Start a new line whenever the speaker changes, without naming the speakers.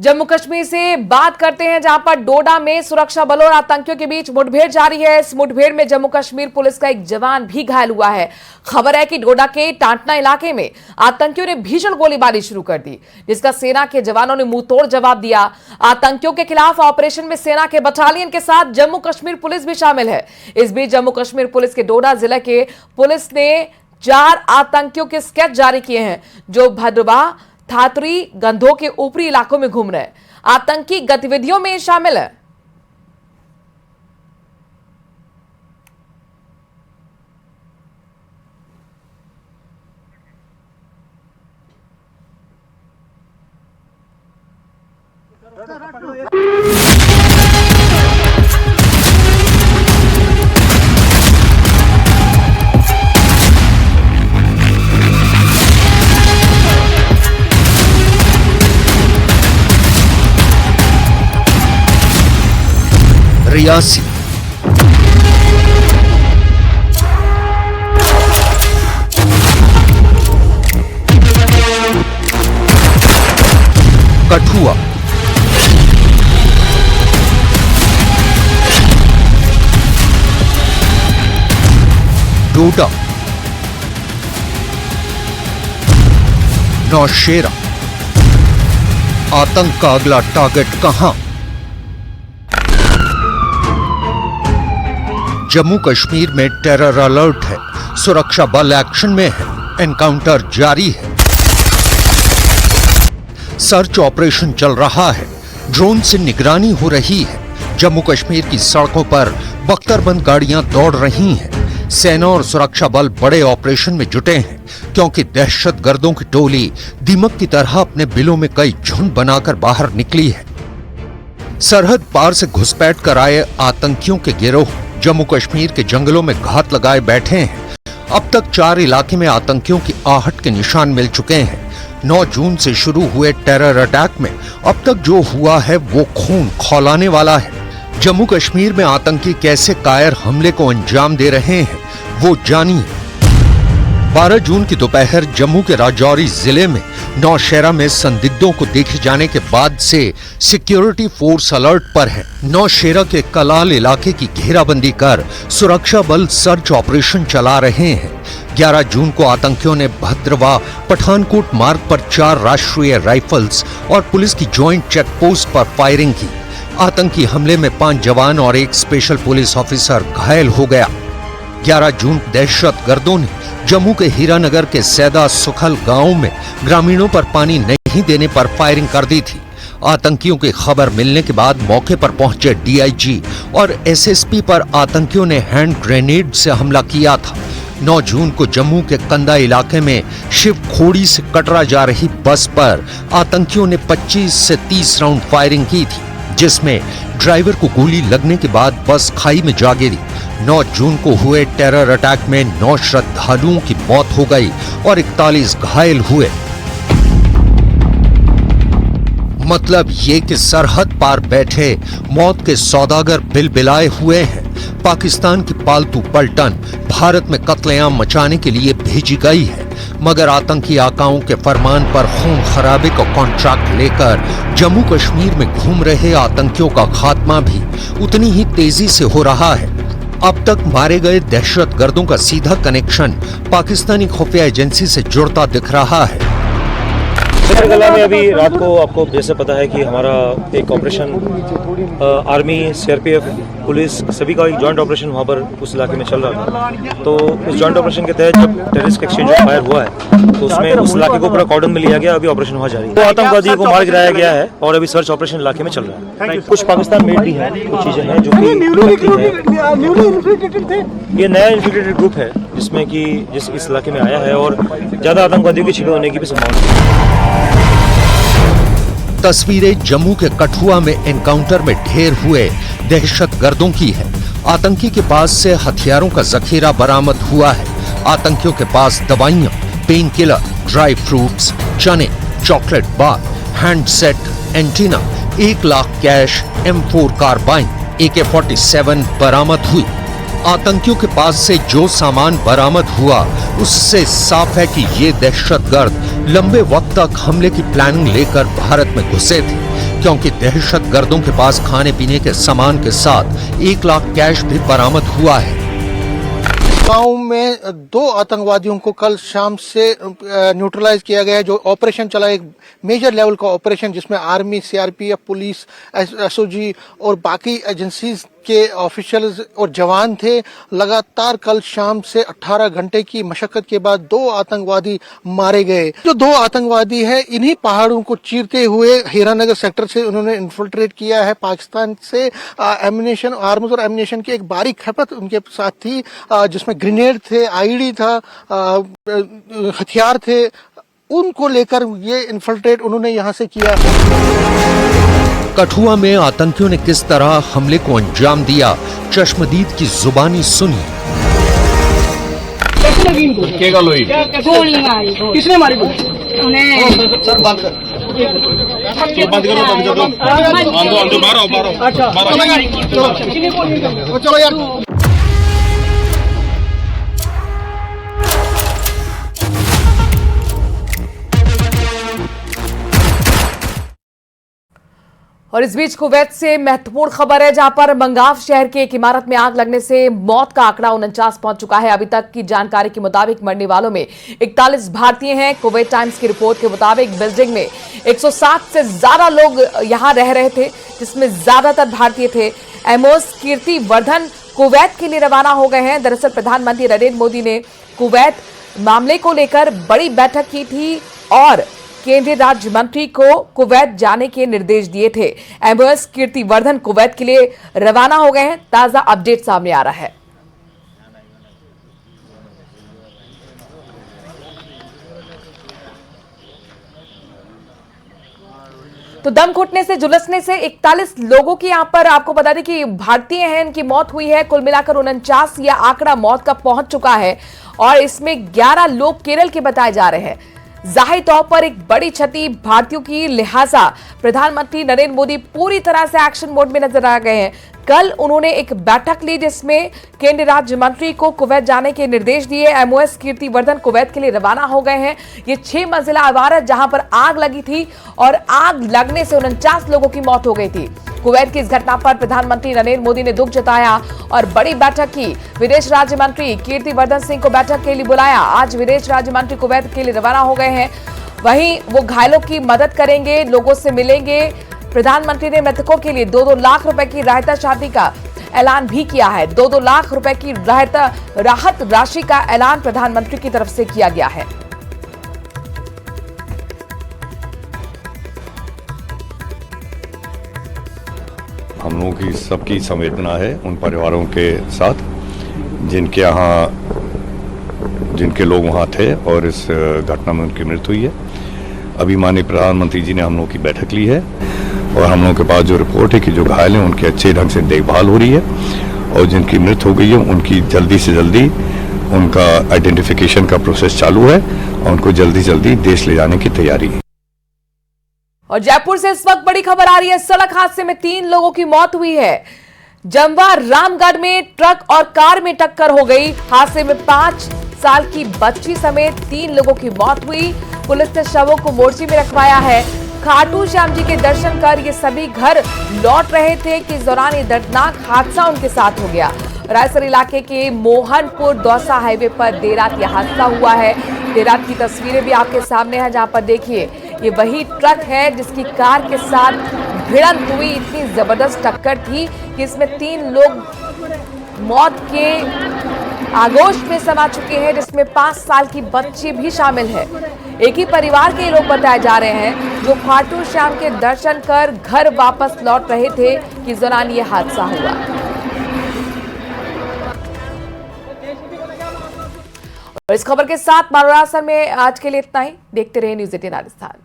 जम्मू कश्मीर से बात करते हैं, जहां पर डोडा में सुरक्षा बलों और आतंकियों के बीच मुठभेड़ जारी है। इस मुठभेड़ में जम्मू कश्मीर पुलिस का एक जवान भी घायल हुआ है। खबर है कि डोडा के टांटना इलाके में आतंकियों ने भीषण गोलीबारी शुरू कर दी, जिसका सेना के जवानों ने मुंहतोड़ जवाब दिया। आतंकियों के खिलाफ ऑपरेशन में सेना के बटालियन के साथ जम्मू कश्मीर पुलिस भी शामिल है। इस बीच जम्मू कश्मीर पुलिस के डोडा जिले के पुलिस ने 4 आतंकियों के स्केच जारी किए हैं, जो भद्रवा, थातरी, गंधो के ऊपरी इलाकों में घूम रहे हैं, आतंकी गतिविधियों में शामिल है।
रियासी, कठुआ, डोडा, नौशेरा। आतंक का अगला टारगेट कहां? जम्मू कश्मीर में टेरर अलर्ट है, सुरक्षा बल एक्शन में है, एनकाउंटर जारी है, सर्च ऑपरेशन चल रहा है, ड्रोन से निगरानी हो रही है। जम्मू कश्मीर की सड़कों पर बख्तरबंद गाड़ियां दौड़ रही हैं। सेना और सुरक्षा बल बड़े ऑपरेशन में जुटे हैं, क्योंकि दहशतगर्दों की टोली दीमक की तरह अपने बिलों में कई झुंड बनाकर बाहर निकली है। सरहद पार से घुसपैठ कर आए आतंकियों के गिरोह जम्मू कश्मीर के जंगलों में घात लगाए बैठे हैं। अब तक 4 इलाके में आतंकियों की आहट के निशान मिल चुके हैं। 9 जून से शुरू हुए टेरर अटैक में अब तक जो हुआ है वो खून खौलाने वाला है। जम्मू कश्मीर में आतंकी कैसे कायर हमले को अंजाम दे रहे हैं वो जानिए। 12 जून की दोपहर जम्मू के राजौरी जिले में नौशेरा में संदिग्धों को देखे जाने के बाद से सिक्योरिटी फोर्स अलर्ट पर है। नौशेरा के कलाल इलाके की घेराबंदी कर सुरक्षा बल सर्च ऑपरेशन चला रहे हैं। 11 जून को आतंकियों ने भद्रवा पठानकोट मार्ग पर 4 राष्ट्रीय राइफल्स और पुलिस की ज्वाइंट चेक पोस्ट पर फायरिंग की। आतंकी हमले में 5 जवान और 1 स्पेशल पुलिस ऑफिसर घायल हो गया। 11 जून दहशतगर्दों ने जम्मू के हीरानगर के सैदा सुखल गांव में ग्रामीणों पर पानी नहीं देने पर फायरिंग कर दी थी। आतंकियों की खबर मिलने के बाद मौके पर पहुंचे डीआईजी और एसएसपी पर आतंकियों ने हैंड ग्रेनेड से हमला किया था। 9 जून को जम्मू के कंदा इलाके में शिव खोड़ी से कटरा जा रही बस पर आतंकियों ने 25 से 30 राउंड फायरिंग की थी, जिसमें ड्राइवर को गोली लगने के बाद बस खाई में जा गिरी। 9 जून को हुए टेरर अटैक में 9 श्रद्धालुओं की मौत हो गई और 41 घायल हुए। मतलब ये कि सरहद पार बैठे मौत के सौदागर बिलबिलाए हुए हैं। पाकिस्तान की पालतू पलटन भारत में कत्लेआम मचाने के लिए भेजी गई है, मगर आतंकी आकाओं के फरमान पर खून खराबे का कॉन्ट्रैक्ट लेकर जम्मू कश्मीर में घूम रहे आतंकियों का खात्मा भी उतनी ही तेजी से हो रहा है। अब तक मारे गए दहशतगर्दों का सीधा कनेक्शन पाकिस्तानी खुफिया एजेंसी से जुड़ता दिख रहा है।
गला में अभी रात को आपको जैसे पता है कि हमारा एक ऑपरेशन आर्मी, सीआरपीएफ, पुलिस सभी का एक जॉइंट ऑपरेशन वहाँ पर उस इलाके में चल रहा था। तो उस जॉइंट ऑपरेशन के तहत जब टेररिस्ट एक्सचेंज फायर हुआ है तो उसमें उस इलाके को पूरा कॉर्डन में लिया गया। अभी ऑपरेशन वहाँ जारी है। तो आतंकवादियों को मार गिराया गया है और अभी सर्च ऑपरेशन इलाके में चल रहा है। कुछ पाकिस्तान मेड भी है, कुछ चीजें हैं जो कि ये नया इन्फिल्ट्रेटेड ग्रुप है जिसमें कि इस इलाके में आया है और ज्यादा आतंकवादियों के छिपे होने की भी संभावना है।
तस्वीरें जम्मू के कठुआ में एनकाउंटर में ढेर हुए दहशतगर्दों की है। आतंकी के पास से हथियारों का जखीरा बरामद हुआ है। आतंकियों के पास दवाइयां, पेन किलर, ड्राई फ्रूट्स, चने, chocolate bar, handset, antenna, 1 lakh cash, M4 carbine, AK-47 बरामद हुई। आतंकियों के पास से जो सामान बरामद हुआ उससे साफ है कि ये दहशतगर्द लंबे वक्त तक हमले की प्लानिंग लेकर भारत में घुसे थे, क्योंकि दहशतगर्दों के पास खाने पीने के सामान के साथ 1 लाख कैश भी बरामद हुआ है।
गांव में 2 आतंकवादियों को कल शाम से न्यूट्रलाइज किया गया है। जो ऑपरेशन चला, एक मेजर लेवल का ऑपरेशन जिसमें आर्मी, सीआरपीएफ, पुलिस, एसओजी और बाकी एजेंसीज के ऑफिशियल्स और जवान थे। लगातार कल शाम से 18 घंटे की मशक्कत के बाद 2 आतंकवादी मारे गए। जो 2 आतंकवादी है, इन्हीं पहाड़ों को चीरते हुए हीरानगर सेक्टर से उन्होंने इन्फिल्ट्रेट किया है। पाकिस्तान से एम्यूनेशन, आर्म्स और एम्यूनेशन की एक भारी खपत उनके साथ थी, जिसमें ग्रेनेड थे, आईडी था, हथियार थे। उनको लेकर ये इन्फिल्ट्रेट उन्होंने यहां से किया।
कठुआ में आतंकियों ने किस तरह हमले को अंजाम दिया, चश्मदीद की जुबानी सुनिए।
गोली मारी। किसने मारी गोली? सर बंद कर। बंद करो। आंदो बाहर। अच्छा चलो यार।
और इस बीच कुवैत से महत्वपूर्ण खबर है, जहां पर मंगाफ शहर की एक इमारत में आग लगने से मौत का आंकड़ा 49 पहुंच चुका है। अभी तक की जानकारी के मुताबिक मरने वालों में 41 भारतीय हैं। कुवैत टाइम्स की रिपोर्ट के मुताबिक बिल्डिंग में 160 से ज्यादा लोग यहां रह रहे थे, जिसमें ज्यादातर भारतीय थे। एमोस कीर्ति वर्धन कुवैत के लिए रवाना हो गए हैं। दरअसल प्रधानमंत्री नरेंद्र मोदी ने कुवैत मामले को लेकर बड़ी बैठक की थी और केंद्रीय राज्य मंत्री को कुवैत जाने के निर्देश दिए थे। एमओएस कीर्ति वर्धन कुवैत के लिए रवाना हो गए हैं। ताजा अपडेट सामने आ रहा है। तो दम घुटने से, झुलसने से 41 लोगों की यहां पर आपको बता दें कि भारतीय हैं, इनकी मौत हुई है। कुल मिलाकर 49 यह आंकड़ा मौत का पहुंच चुका है और इसमें 11 लोग केरल के बताए जा रहे हैं। जाहिर तौर पर एक बड़ी क्षति भारतीयों की, लिहाजा प्रधानमंत्री नरेंद्र मोदी पूरी तरह से एक्शन मोड में नजर आ गए हैं। कल उन्होंने एक बैठक ली जिसमें केंद्रीय राज्य मंत्री को कुवैत जाने के निर्देश दिए। एमओएस कीर्ति वर्धन कुवैत के लिए रवाना हो गए हैं। ये 6 मंजिला इमारत जहां पर आग लगी थी और आग लगने से 49 लोगों की मौत हो गई थी। कुवैत की इस घटना पर प्रधानमंत्री नरेंद्र मोदी ने दुख जताया और बड़ी बैठक की। विदेश राज्य मंत्री कीर्ति वर्धन सिंह को बैठक के लिए बुलाया। आज विदेश राज्य मंत्री कुवैत के लिए रवाना हो गए हैं। वहीं वो घायलों की मदद करेंगे, लोगों से मिलेंगे। प्रधानमंत्री ने मृतकों के लिए 2-2 लाख रुपए की राहत शादी का ऐलान भी किया है। 2-2 लाख रुपए की राहत राशि का ऐलान प्रधानमंत्री की तरफ से किया गया है।
हम लोगों की सबकी संवेदना है उन परिवारों के साथ जिनके लोग वहाँ थे और इस घटना में उनकी मृत्यु हुई है। अभी माननीय प्रधानमंत्री जी ने हम लोगों की बैठक ली है और हम लोगों के पास जो रिपोर्ट है कि जो घायल हैं उनकी अच्छे ढंग से देखभाल हो रही है और जिनकी मृत्यु हो गई है उनकी जल्दी से जल्दी उनका आइडेंटिफिकेशन का प्रोसेस चालू है और उनको जल्दी से जल्दी देश ले जाने की तैयारी है।
और जयपुर से इस वक्त बड़ी खबर आ रही है। सड़क हादसे में 3 लोगों की मौत हुई है। जमवा रामगढ़ में ट्रक और कार में टक्कर हो गई। हादसे में 5 साल की बच्ची समेत 3 लोगों की मौत हुई। पुलिस ने शवों को मोर्चे में रखवाया है। खाटू श्याम जी के दर्शन कर ये सभी घर लौट रहे थे कि इस दौरान ये दर्दनाक हादसा उनके साथ हो गया। रायसर इलाके के मोहनपुर दौसा हाईवे पर देर रात यह हादसा हुआ है। देर रात की तस्वीरें भी आपके सामने हैं, जहां पर देखिए ये वही ट्रक है जिसकी कार के साथ भिड़ंत हुई। इतनी जबरदस्त टक्कर थी कि इसमें 3 लोग मौत के आगोश में समा चुके हैं, जिसमें 5 साल की बच्ची भी शामिल है। एक ही परिवार के लोग बताए जा रहे हैं जो खाटू श्याम के दर्शन कर घर वापस लौट रहे थे कि इस दौरान ये हादसा हुआ। और इस खबर के साथ मारोड़ा सर में आज के लिए इतना ही। देखते रहे न्यूज़ 18 राजस्थान।